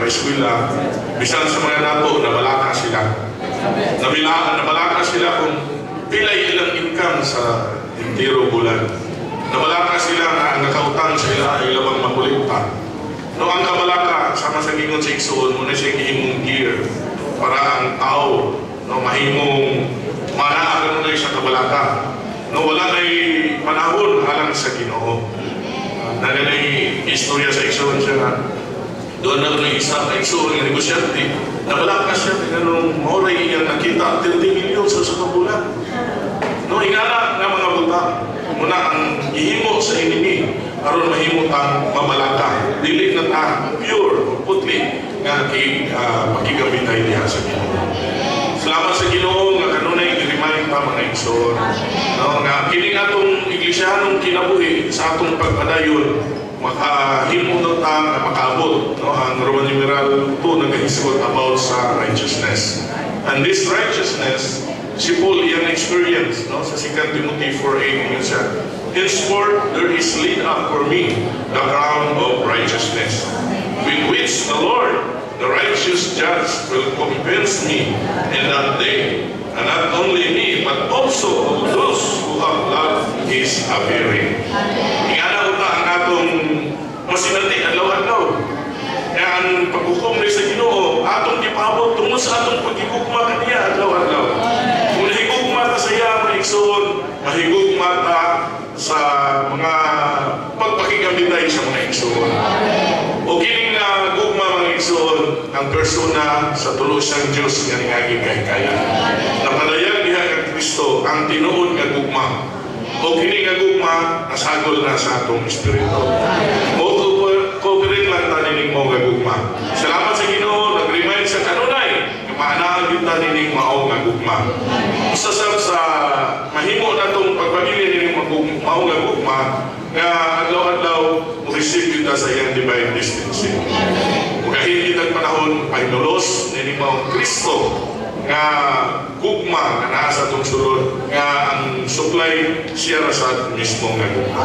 eskwela, bisan sa mga nato, nabalaka sila. Nabalaka sila kung pilay ilang income sa intiro bulan. Nabalaka sila nga nakautang sa ilang makulikta. No, ang kabalaka, sama sa gingon sa igsoon, muna siya gihimong gear para ang tao, no, mahimong manaagan na sa kabalaka. No, wala na'y panahon halang sa Ginoo. Naganay istorya sa igsoon siya nga. Doon na rin isa na igsoon ng negosyante. Nabalaka siya, ganun, moray iyang nakita, 30 milyon sa kabulan. No, ingana nga mga buta, muna ang ihimo sa inimi, aron mahimo tang mabalaka. Dili na ta pure, putli, nga makigabitay niya sa Ginoo. Salamat sa Ginoo nga kanunay i-remind pa mga igsoon. No, nga kini atong iglesiyanong kinabuhi sa atong pagpadayon, makahimo na ta nga makaabot, no, ang Roman numeral 2 nagahisgot about sa righteousness. And this righteousness, si Paul iyang experience, no, sa 2 Timothy 4:8 yun siya. Henceforth there is laid up for me the crown of righteousness, with which the Lord, the righteous judge, will compense me in that day, and not only me, but also of those who have loved His appearing. Ingana uta ang atong masinati adlaw-adlaw. Kaya ang paghukom ni sa Ginoo, atong gipabot tungod sa atong pagigugma kaniya adlaw-adlaw. Kung nahigugma ta sa iya, maigsoon, mahigugma ta sa mga pagpakigabitay sa mga igsoon. O kining na gugma mga igsoon, ang persona sa tulusang Diyos nga ningagi kahikayan. Napadayag diha kang Kristo ang tinuod nga gugma. O kining nga gugma, nasagol na sa atong espiritu. O cooperate lang tanining mo nga gugma. Salamat sa Ginoo, nag-remind sa kanunay, maanaan yung tanining mao nga gugma. Usasab sa mahimo na itong pagpamilya nining mao nga gugma, nga adlaw-adlaw receive kita sa iyang divine distancing. Kahit kitang panahon, pahinulos nining mao Kristo nga gugma nga naa sa itong sulod, nga ang supply siya sa mismo nga gugma.